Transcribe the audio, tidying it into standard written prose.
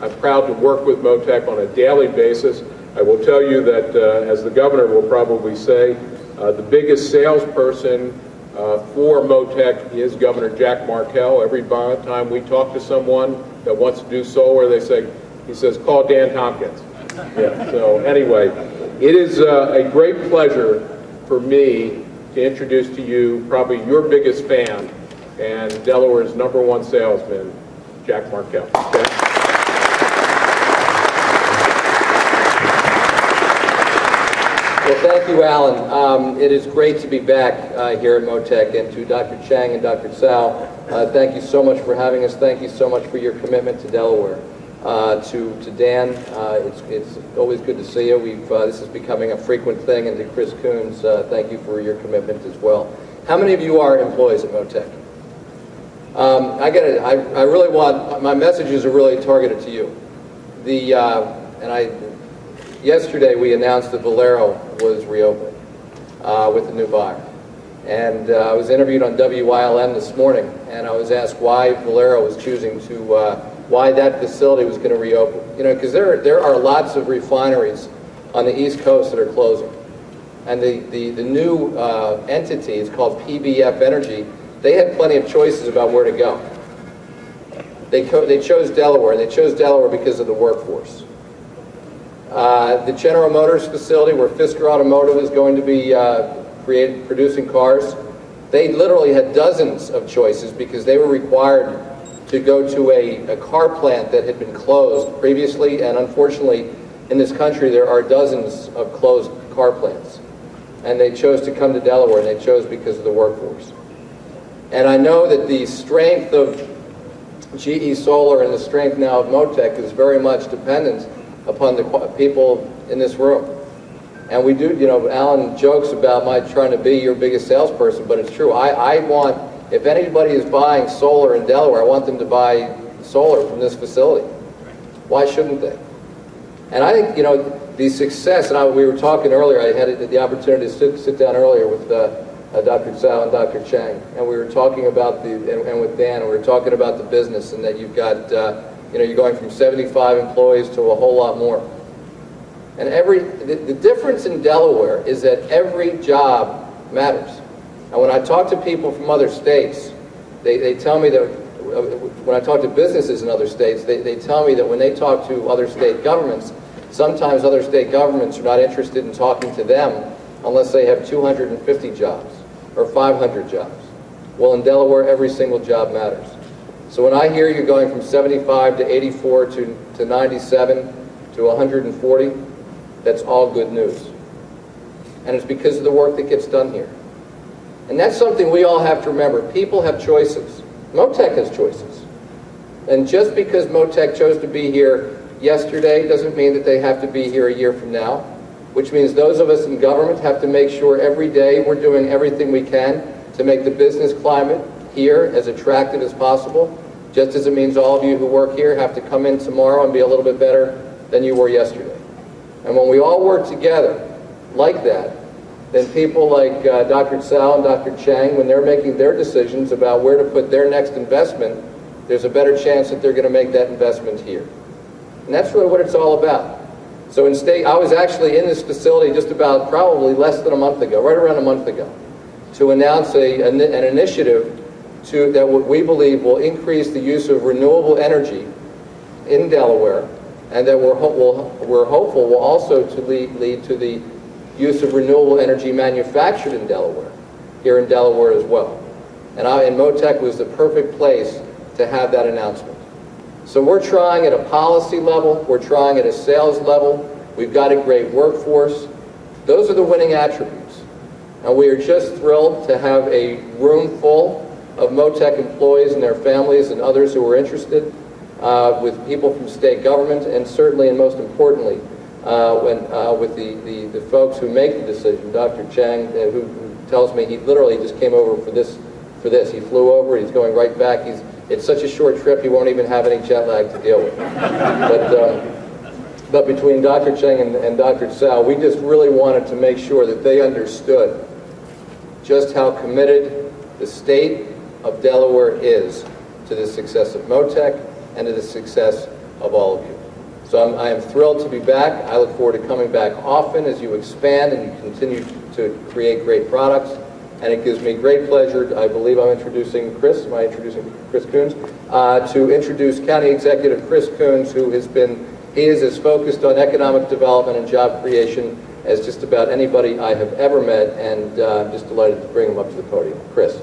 I'm proud to work with Motech on a daily basis. I will tell you that, as the governor will probably say, the biggest salesperson for Motech is Governor Jack Markell. Every time we talk to someone that wants to do solar, he says, call Dan Tompkins. Yeah, so anyway, it is a great pleasure for me to introduce to you probably your biggest fan and Delaware's #1 salesman, Jack Markell. Okay? Well, thank you, Alan. It is great to be back here at Motech, and to Dr. Chang and Dr. Tsao, thank you so much for having us. Thank you so much for your commitment to Delaware. To Dan, it's always good to see you. This is becoming a frequent thing, and to Chris Coons, thank you for your commitment as well. How many of you are employees at Motech? I really want, my messages are really targeted to you. Yesterday we announced that Valero was reopening with a new buyer. And I was interviewed on WYLM this morning, and I was asked why Valero was choosing to, why that facility was going to reopen. You know, because there are lots of refineries on the East Coast that are closing. And the new entity is called PBF Energy. They had plenty of choices about where to go. They chose Delaware, and they chose Delaware because of the workforce. The General Motors facility where Fisker Automotive is going to be producing cars, they literally had dozens of choices because they were required to go to a car plant that had been closed previously, and unfortunately in this country there are dozens of closed car plants. And they chose to come to Delaware, and they chose because of the workforce. And I know that the strength of GE Solar and the strength now of Motech is very much dependent upon the people in this room. And we do, you know, Alan jokes about my trying to be your biggest salesperson, but it's true. I want, if anybody is buying solar in Delaware, I want them to buy solar from this facility. Why shouldn't they? And I think, you know, the success, and we were talking earlier, I had the opportunity to sit down earlier with Dr. Tsao and Dr. Chang, and we were talking about and with Dan, and we were talking about the business, and that you've got, you know, you're going from 75 employees to a whole lot more. And the difference in Delaware is that every job matters. And when I talk to people from other states, they tell me that, when I talk to businesses in other states, they tell me that when they talk to other state governments, sometimes other state governments are not interested in talking to them unless they have 250 jobs or 500 jobs. Well, in Delaware, every single job matters. So when I hear you're going from 75 to 84 to 97 to 140, that's all good news. And it's because of the work that gets done here. And that's something we all have to remember. People have choices. Motech has choices. And just because Motech chose to be here yesterday doesn't mean that they have to be here a year from now, which means those of us in government have to make sure every day we're doing everything we can to make the business climate here as attractive as possible, just as it means all of you who work here have to come in tomorrow and be a little bit better than you were yesterday. And when we all work together like that, then people like Dr. Tsao and Dr. Chang, when they're making their decisions about where to put their next investment, there's a better chance that they're going to make that investment here. And that's really what it's all about. So I was actually in this facility just about probably less than a month ago, right around a month ago, to announce an initiative that what we believe will increase the use of renewable energy in Delaware, and that we're hopeful will also lead to the use of renewable energy manufactured in Delaware, here in Delaware as well. And Motech was the perfect place to have that announcement. So we're trying at a policy level, we're trying at a sales level, we've got a great workforce. Those are the winning attributes. And we are just thrilled to have a room full of Motech employees and their families and others who are interested, with people from state government, and certainly and most importantly, with the folks who make the decision. Dr. Chang, who tells me he literally just came over for this. He flew over, he's going right back. It's such a short trip, he won't even have any jet lag to deal with. But between Dr. Chang and Dr. Tsao, we just really wanted to make sure that they understood just how committed the state of Delaware is to the success of Motech and to the success of all of you. So I am thrilled to be back. I look forward to coming back often as you expand and you continue to create great products. And it gives me great pleasure, I believe I'm introducing Chris, am I introducing Chris Coons? To introduce County Executive Chris Coons, who is as focused on economic development and job creation as just about anybody I have ever met, and I'm just delighted to bring him up to the podium. Chris.